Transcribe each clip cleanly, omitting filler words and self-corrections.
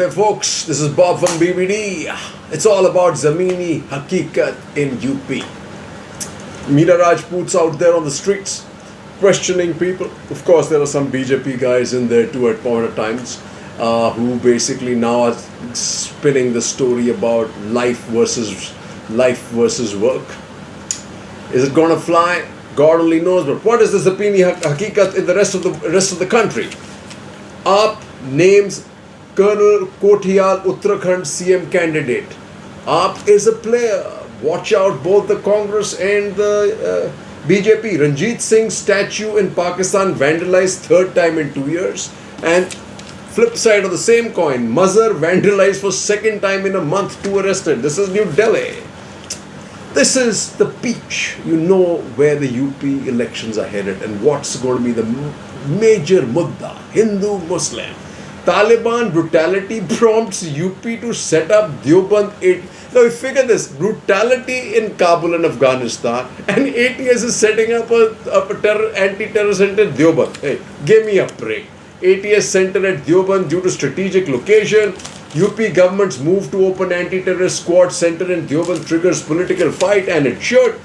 Hey folks, this is Bob from BBD. It's all about Zameemi, Hakikat in UP. Meera Rajput's out there on the streets questioning people. Of course, there are some BJP guys in there too at point of times who basically now are spinning the story about life versus work. Is it gonna fly? God only knows. But what is the Zameemi Hakikat in the rest of the country? AAP names Colonel Kothiyal Uttarakhand CM candidate. AAP is a player. Watch out, both the Congress and the BJP. Ranjit Singh's statue in Pakistan vandalized third time in 2 years. And flip side of the same coin, Mazhar vandalized for second time in a month, 2 arrested. This is New Delhi. This is the peach. You know where the UP elections are headed and what's going to be the major mudda, Hindu-Muslim. Taliban brutality prompts UP to set up Deoband 8. Now you figure this, brutality in Kabul and Afghanistan, and ATS is setting up a anti-terror center in Deoband. Hey, give me a break. ATS center at Deoband due to strategic location. UP government's move to open anti-terrorist squad center in Deoband triggers political fight, and it should.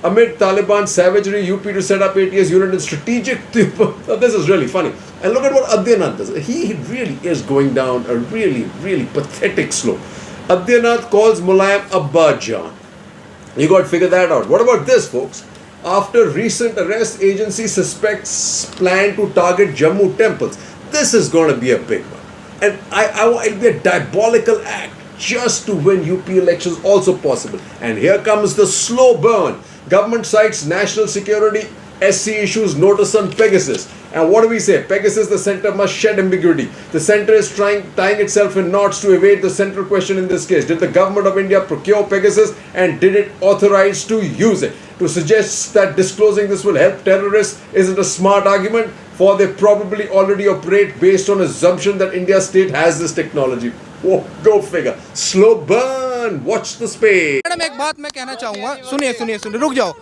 Amid Taliban savagery, UP to set up ATS unit in strategic Deoband. Now, this is really funny. And look at what Adyanath does. He really is going down a really pathetic slope. Adyanath calls Mulayam Abba Jan. You got to figure that out. What about this, folks? After recent arrest, agency suspects plan to target Jammu temples. This is going to be a big one. And it'll be a diabolical act just to win UP elections also possible. And here comes the slow burn. Government cites national security, SC issues notice on Pegasus. And what do we say? Pegasus, the center must shed ambiguity. The center is tying itself in knots to evade the central question in this case. Did the government of India procure Pegasus and did it authorize to use it? To suggest that disclosing this will help terrorists isn't a smart argument, for they probably already operate based on assumption that India state has this technology. Oh, go figure. Slow burn. Watch the space. Madam एक बात मैं कहना चाहूँगा, सुनिए, रुक जाओ,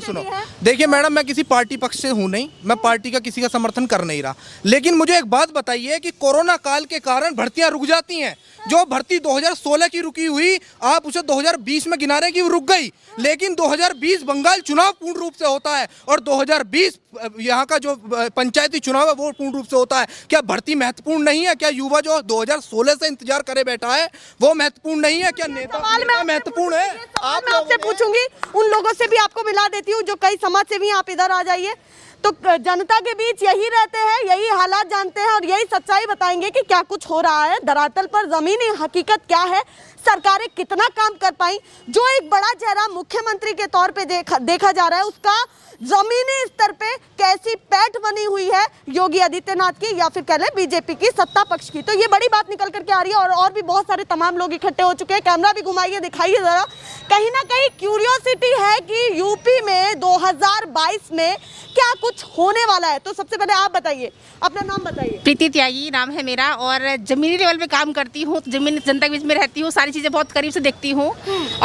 सुनो। देखिए मैडम, मैं किसी पार्टी पक्ष से हूँ नहीं, मैं पार्टी का किसी का समर्थन कर नहीं रहा, लेकिन मुझे एक बात बताइए कि कोरोना काल के कारण भर्तियां रुक जाती हैं। जो भर्ती 2016 की रुकी हुई, आप उसे 2020 में गिना रहे हैं कि वो रुक गई, लेकिन 2020 बंगाल चुनाव पूर्ण रूप से होता है और 2020 यहाँ का जो पंचायती चुनाव है वो पूर्ण रूप से होता है। क्या भर्ती महत्वपूर्ण नहीं है? क्या युवा जो 2016 से इंतजार करे बैठा है वो महत्वपूर्ण नहीं है? क्या नेता महत्वपूर्ण है? मैं आपसे पूछूंगी, उन लोगों से भी आपको मिला देती हूँ जो कई समाज सेवी, आप इधर आ जाइए। तो जनता के बीच यही रहते हैं, यही हालात जानते हैं और यही सच्चाई बताएंगे कि क्या कुछ हो रहा है धरातल पर, जमीनी हकीकत क्या है, सरकारें कितना काम कर पाई। जो एक बड़ा चेहरा मुख्यमंत्री के तौर पे देखा जा रहा है, उसका जमीनी स्तर पे कैसी पैठ बनी हुई है योगी आदित्यनाथ की या फिर कह लें बीजेपी की, सत्ता पक्ष की। तो ये बड़ी बात निकल करके आ रही है और भी बहुत सारे तमाम लोग इकट्ठे हो चुके हैं। कैमरा भी घुमाइए, दिखाइए जरा। कहीं ना कहीं क्यूरियोसिटी है कि यूपी में 2022 में क्या कुछ होने वाला है। तो सबसे पहले आप बताइए, अपना नाम बताइए। प्रीति त्यागी नाम है मेरा और जमीनी लेवल पे काम करती हूँ, जमीनी जनता के बीच में रहती हूँ, सारी चीज़ें बहुत करीब से देखती हूँ।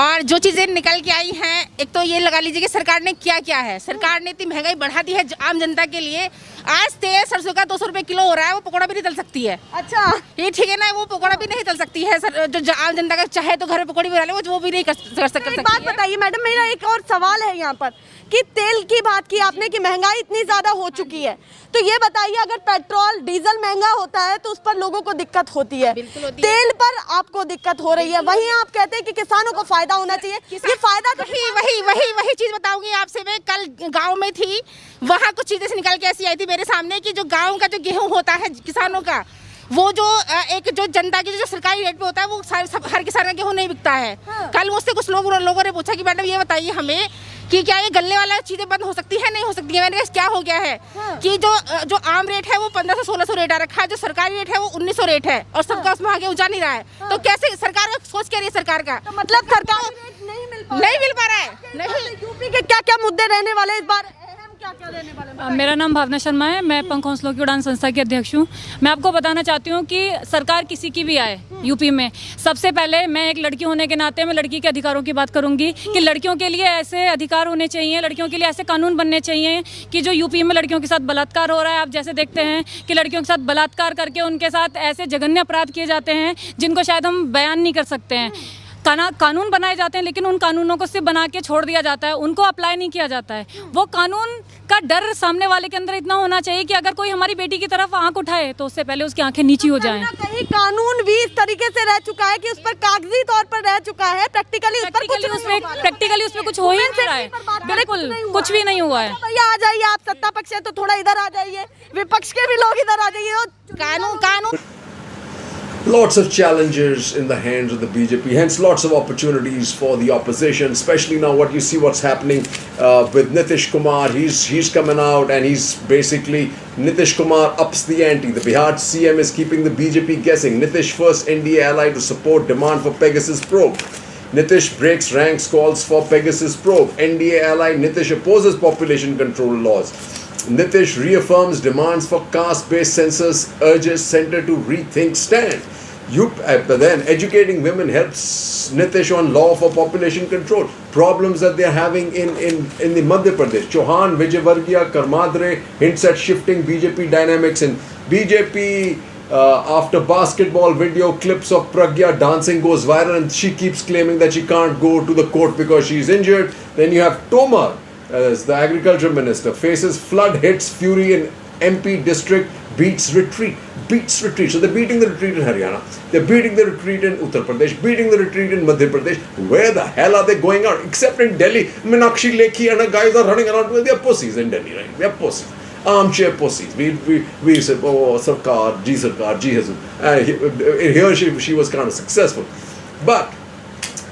और जो चीज़ें निकल के आई हैं, एक तो ये लगा लीजिए कि सरकार ने क्या है। सरकार ने इतनी महंगाई बढ़ा दी है आम जनता के लिए। आज तेल सरसों का 200 रुपए किलो हो रहा है, वो पकौड़ा भी नहीं तल सकती है। अच्छा, ये ठीक है ना, वो पकौड़ा भी नहीं तल सकती है। जो आम जनता का चाहे तो घर में पकौड़ी बना ले, वो भी नहीं कर सकती। एक बात बताइए मैडम, मेरा एक और सवाल है यहाँ पर कि तेल की बात की आपने कि महंगाई इतनी ज्यादा हो चुकी है, तो ये बताइए अगर पेट्रोल डीजल महंगा होता है तो उस पर लोगों को दिक्कत होती है, तेल पर आपको दिक्कत हो रही है, वहीं आप कहते हैं कि किसानों को फायदा होना चाहिए। ये फायदा तो वही चीज बताऊंगी आपसे। मैं कल गांव में थी, वहाँ कुछ चीजें से निकल के ऐसी आई थी मेरे सामने कि जो गाँव का जो गेहूँ होता है किसानों का, वो जो जो जनता की जो सरकारी रेट पे होता है, वो हर किसान का गेहूँ नहीं बिकता है। कल मुझसे कुछ लोगों ने पूछा कि मैडम ये बताइए हमें कि क्या ये गले वाला चीजें बंद हो सकती है, नहीं हो सकती है। मैंने कहा क्या हो गया है कि जो आम रेट है वो 1500-1600 रेट आ रखा है, जो सरकारी रेट है वो 1900 रेट है और सबका उसमें आगे जा नहीं रहा है। तो कैसे सरकार का सोच क्या रही है सरकार का? तो मतलब सरकार नहीं मिल पा रहा है। नहीं। यूपी के क्या मुद्दे रहने वाले इस बार? क्या देने वाले? मेरा नाम भावना शर्मा है, मैं पंख हौसलों की उड़ान संस्था की अध्यक्ष हूँ। मैं आपको बताना चाहती हूँ कि सरकार किसी की भी आए यूपी में, सबसे पहले मैं एक लड़की होने के नाते मैं लड़की के अधिकारों की बात करूँगी कि लड़कियों के लिए ऐसे अधिकार होने चाहिए, लड़कियों के लिए ऐसे कानून बनने चाहिए कि जो यूपी में लड़कियों के साथ बलात्कार हो रहा है, आप जैसे देखते हैं कि लड़कियों के साथ बलात्कार करके उनके साथ ऐसे जघन्य अपराध किए जाते हैं जिनको शायद हम बयान नहीं कर सकते हैं। कानून बनाए जाते हैं लेकिन उन कानूनों को सिर्फ बना के छोड़ दिया जाता है, उनको अप्लाई नहीं किया जाता है। वो कानून का डर सामने वाले के अंदर इतना होना चाहिए कि अगर कोई हमारी बेटी की तरफ आंख उठाए तो उससे पहले उसकी आंखें नीची हो जाएं। कहीं कानून भी इस तरीके से रह चुका है कि उस पर कागजी तौर पर रह चुका है, प्रैक्टिकली उस पर कुछ हो ही नहीं रहा है, बिल्कुल कुछ भी नहीं हुआ है। भैया आ जाइए, आप सत्ता पक्ष है तो थोड़ा इधर आ जाइए, विपक्ष के भी लोग इधर आ जाइए। कानून Lots of challenges in the hands of the BJP, hence lots of opportunities for the opposition, especially now what you see what's happening with Nitish Kumar. He's coming out and he's basically, Nitish Kumar ups the ante. The Bihar CM is keeping the BJP guessing. Nitish first NDA ally to support demand for Pegasus probe. Nitish breaks ranks, calls for Pegasus probe. NDA ally Nitish opposes population control laws. Nitish reaffirms demands for caste-based census, urges center to rethink stand. Then educating women helps Nitish on law for population control. Problems that they are having in the Madhya Pradesh. Chauhan, Vijayvargiya, Karmadre hints at shifting BJP dynamics in BJP. After basketball video clips of Pragya dancing goes viral and she keeps claiming that she can't go to the court because she's injured. Then you have Tomar, as the agriculture minister, faces flood hits, fury in MP district, beats retreat. So they're beating the retreat in Haryana, they're beating the retreat in Uttar Pradesh, beating the retreat in Madhya Pradesh. Where the hell are they going out? Except in Delhi, Meenakshi Lekhi and guys are running around. They're pussies in Delhi, right? They're pussies. Armchair pussies. We said, oh, Sarkar, Ji Hazu. Here she was kind of successful. But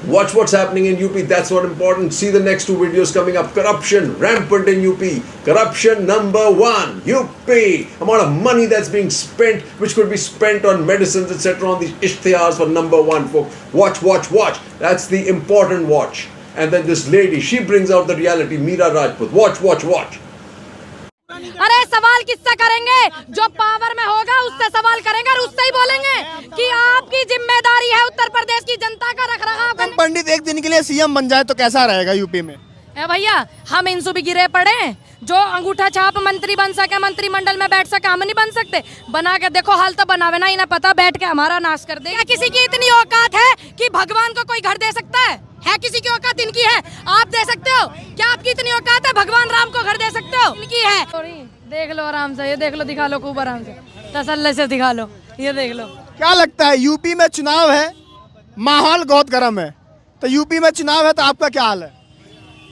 watch what's happening in UP. That's what important. See the next two videos coming up. Corruption rampant in UP. Corruption number 1. UP. Amount of money that's being spent, which could be spent on medicines, etc. on these ishtihars for number 1, folks. Watch. That's the important watch. And then this lady, she brings out the reality. Meera Rajput. Watch. अरे सवाल किससे करेंगे? जो power में होगा उससे सवाल करेंगे और उससे ही बोलेंगे कि आपकी जिम्मेदारी है उत्तर प्रदेश की जनता का रखरखाव करना। पंडित एक दिन के लिए सीएम बन जाए तो कैसा रहेगा यूपी में? भैया हम इंसु भी गिरे पड़े हैं, जो अंगूठा छाप मंत्री बन सके, मंत्रिमंडल में बैठ सके, हम नहीं बन सकते? बना के देखो, हाल तो बनावे ना, इन्हें पता बैठ के हमारा नाश कर देगा। किसी की इतनी औकात है कि भगवान को कोई घर दे सकता है? किसी की औकात इनकी है? आप दे सकते हो क्या? आपकी इतनी औकात है भगवान राम को घर दे सकते हो? इनकी है। देख लो आराम से, ये देख लो, दिखा लो खूब आराम से, तसल्ली से दिखा लो, ये देख लो। क्या लगता है यूपी में चुनाव है, माहौल बहुत गर्म है, तो यूपी में चुनाव है तो आपका क्या हाल है?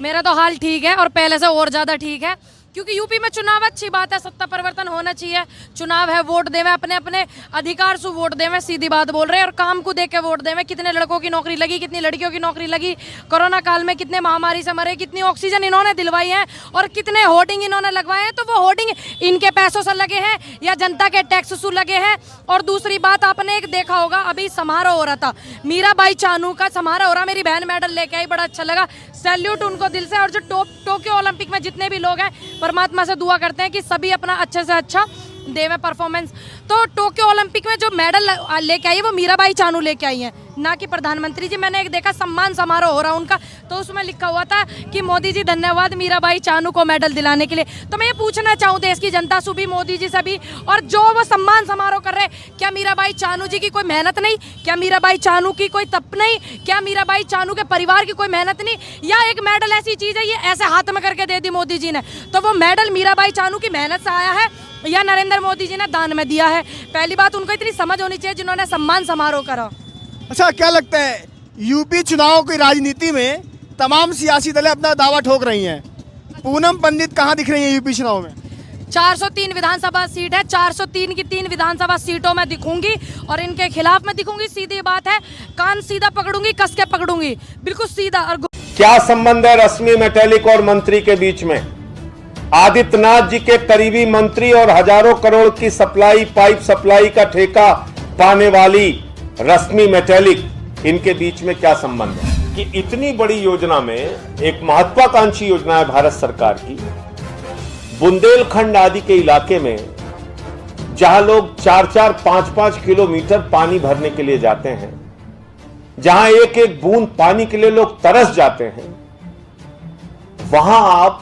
मेरा तो हाल ठीक है और पहले से और ज्यादा ठीक है, क्योंकि यूपी में चुनाव अच्छी बात है, सत्ता परिवर्तन होना चाहिए। चुनाव है, वोट देवे, अपने अपने अधिकार से वोट देवे, सीधी बात बोल रहे हैं, और काम को देख के वोट देवे। कितने लड़कों की नौकरी लगी, कितनी लड़कियों की नौकरी लगी, कोरोना काल में कितने महामारी से मरे, कितनी ऑक्सीजन इन्होंने दिलवाई है और कितने होर्डिंग इन्होंने लगवाए हैं। तो वो होर्डिंग इनके पैसों से लगे हैं या जनता के टैक्स से लगे हैं? और दूसरी बात, आपने एक देखा होगा, अभी समारोह हो रहा था, मीराबाई चानू का समारोह हो रहा, मेरी बहन मेडल लेके आई, बड़ा अच्छा लगा, सैल्यूट उनको दिल से। और जो टोक्यो ओलंपिक में जितने भी लोग हैं, परमात्मा से दुआ करते हैं कि सभी अपना अच्छे से अच्छा देवे परफॉर्मेंस। तो टोक्यो ओलंपिक में जो मेडल लेके आई वो मीराबाई चानू लेके आई हैं, ना कि प्रधानमंत्री जी। मैंने एक देखा सम्मान समारोह हो रहा उनका, तो उसमें लिखा हुआ था कि मोदी जी धन्यवाद मीराबाई चानू को मेडल दिलाने के लिए। तो मैं ये पूछना चाहूँ देश की जनता से भी, मोदी जी से भी, और जो वो सम्मान समारोह कर रहे हैं, क्या मीराबाई चानू जी की कोई मेहनत नहीं? क्या मीराबाई चानू की कोई तप नहीं? क्या मीराबाई चानू के परिवार की कोई मेहनत नहीं? या एक मेडल ऐसी चीज है, ये ऐसे हाथ में करके दे दी मोदी जी ने, तो वो मेडल मीराबाई चानू की मेहनत से आया है या नरेंद्र मोदी जी ने दान में दिया है? पहली बात, उनको इतनी समझ होनी चाहिए जिन्होंने सम्मान समारोह करा। अच्छा, क्या लगता है यूपी चुनाव की राजनीति में तमाम सियासी दलें अपना दावा ठोक रही हैं, पूनम पंडित कहाँ दिख रही हैं यूपी चुनाव में? 403 विधानसभा सीट है, 403 की 3 विधानसभा सीटों में दिखूंगी और इनके खिलाफ में दिखूंगी। सीधी बात है, कान सीधा पकड़ूंगी, कस के पकड़ूंगी, बिल्कुल सीधा। और क्या संबंध है रश्मि मेटेलिक और मंत्री के बीच में? आदित्यनाथ जी के करीबी मंत्री और हजारों करोड़ की सप्लाई, पाइप सप्लाई का ठेका पाने वाली रश्मि मेटेलिक, इनके बीच में क्या संबंध है कि इतनी बड़ी योजना में, एक महत्वाकांक्षी योजना है भारत सरकार की, बुंदेलखंड आदि के इलाके में जहां लोग 4-4, 5-5 किलोमीटर पानी भरने के लिए जाते हैं, जहां एक एक बूंद पानी के लिए लोग तरस जाते हैं, वहां आप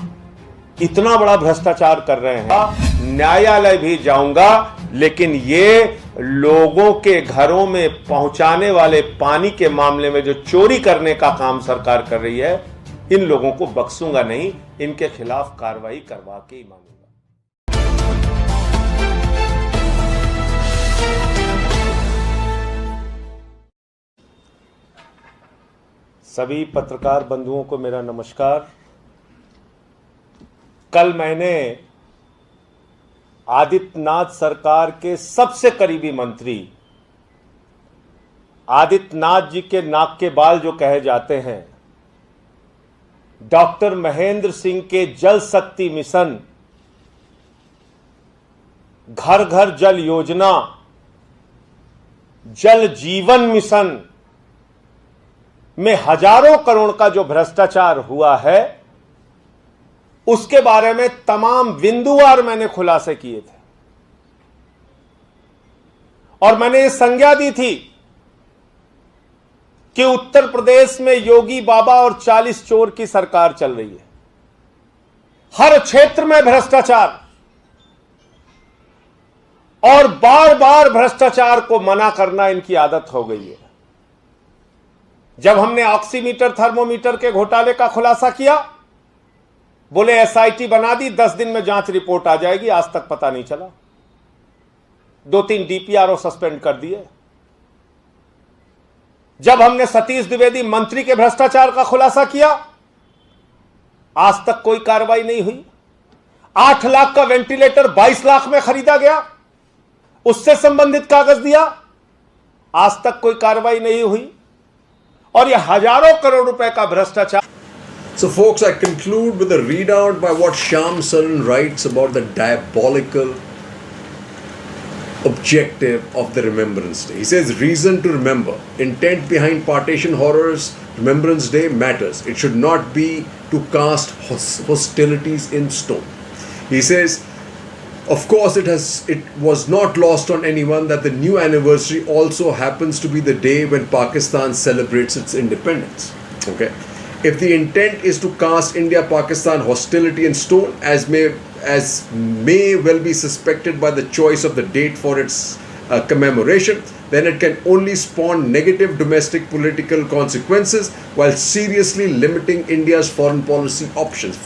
इतना बड़ा भ्रष्टाचार कर रहे हैं। न्यायालय भी जाऊंगा, लेकिन ये लोगों के घरों में पहुंचाने वाले पानी के मामले में जो चोरी करने का काम सरकार कर रही है, इन लोगों को बख्शूंगा नहीं, इनके खिलाफ कार्रवाई करवा के ही मानूंगा। सभी पत्रकार बंधुओं को मेरा नमस्कार। कल मैंने आदित्यनाथ सरकार के सबसे करीबी मंत्री आदित्यनाथ जी के नाक के बाल जो कहे जाते हैं, डॉक्टर महेंद्र सिंह के जल शक्ति मिशन, घर घर जल योजना, जल जीवन मिशन में हजारों करोड़ का जो भ्रष्टाचार हुआ है, उसके बारे में तमाम बिंदुवार मैंने खुलासे किए थे और मैंने ये संज्ञा दी थी कि उत्तर प्रदेश में योगी बाबा और 40 चोर की सरकार चल रही है। हर क्षेत्र में भ्रष्टाचार, और बार बार भ्रष्टाचार को मना करना इनकी आदत हो गई है। जब हमने ऑक्सीमीटर थर्मोमीटर के घोटाले का खुलासा किया, बोले एसआईटी बना दी, 10 दिन में जांच रिपोर्ट आ जाएगी, आज तक पता नहीं चला। 2-3 डीपीआरओ सस्पेंड कर दिए। जब हमने सतीश द्विवेदी मंत्री के भ्रष्टाचार का खुलासा किया, आज तक कोई कार्रवाई नहीं हुई। 8 लाख का वेंटिलेटर 22 लाख में खरीदा गया, उससे संबंधित कागज दिया, आज तक कोई कार्रवाई नहीं हुई। और यह हजारों करोड़ रुपए का भ्रष्टाचार। So folks, I conclude with a readout by what Shyam Saran writes about the diabolical objective of the Remembrance Day. He says, reason to remember, intent behind partition horrors, Remembrance Day matters. It should not be to cast hostilities in stone. He says, of course it was not lost on anyone that the new anniversary also happens to be the day when Pakistan celebrates its independence. Okay. If the intent is to cast India-Pakistan hostility in stone, as may well be suspected by the choice of the date for its commemoration, then it can only spawn negative domestic political consequences while seriously limiting India's foreign policy options.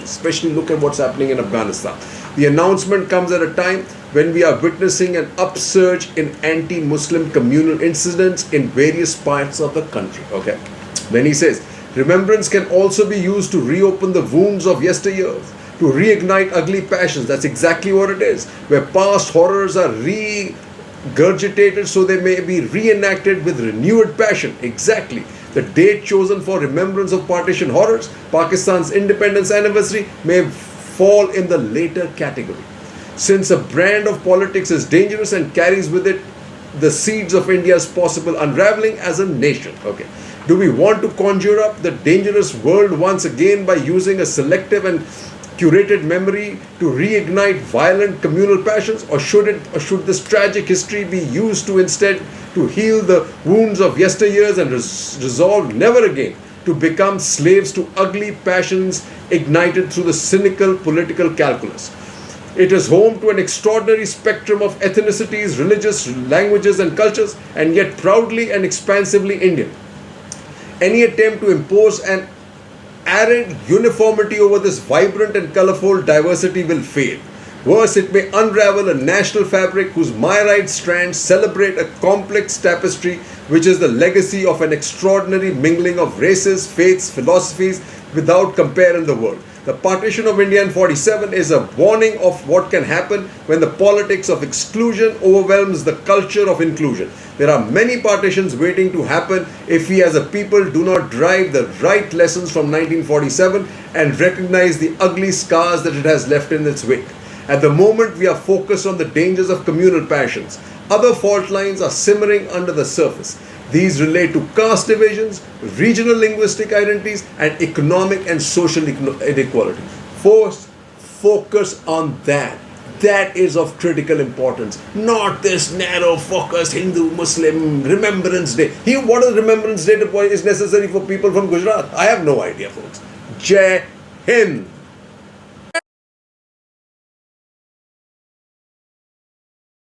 Especially look at what's happening in Afghanistan. The announcement comes at a time when we are witnessing an upsurge in anti-Muslim communal incidents in various parts of the country. Okay. Then he says, remembrance can also be used to reopen the wounds of yesteryears, to reignite ugly passions. That's exactly what it is. Where past horrors are regurgitated so they may be reenacted with renewed passion. Exactly. The date chosen for remembrance of partition horrors, Pakistan's independence anniversary, may fall in the later category. Since a brand of politics is dangerous and carries with it the seeds of India's possible unraveling as a nation. Okay. Do we want to conjure up the dangerous world once again by using a selective and curated memory to reignite violent communal passions, or should this tragic history be used to instead to heal the wounds of yesteryears and resolve never again to become slaves to ugly passions ignited through the cynical political calculus? It is home to an extraordinary spectrum of ethnicities, religious, languages and cultures, and yet proudly and expansively Indian. Any attempt to impose an arrant uniformity over this vibrant and colorful diversity will fail. Worse, it may unravel a national fabric whose myriad strands celebrate a complex tapestry which is the legacy of an extraordinary mingling of races, faiths, philosophies without compare in the world. The partition of India in 47 is a warning of what can happen when the politics of exclusion overwhelms the culture of inclusion. There are many partitions waiting to happen if we as a people do not derive the right lessons from 1947 and recognize the ugly scars that it has left in its wake. At the moment, we are focused on the dangers of communal passions. Other fault lines are simmering under the surface. These relate to caste divisions, regional linguistic identities, and economic and social inequalities. focus on that. That is of critical importance. Not this narrow focused Hindu Muslim Remembrance Day. What is Remembrance Day is necessary for people from Gujarat? I have no idea, folks. Jai Hind.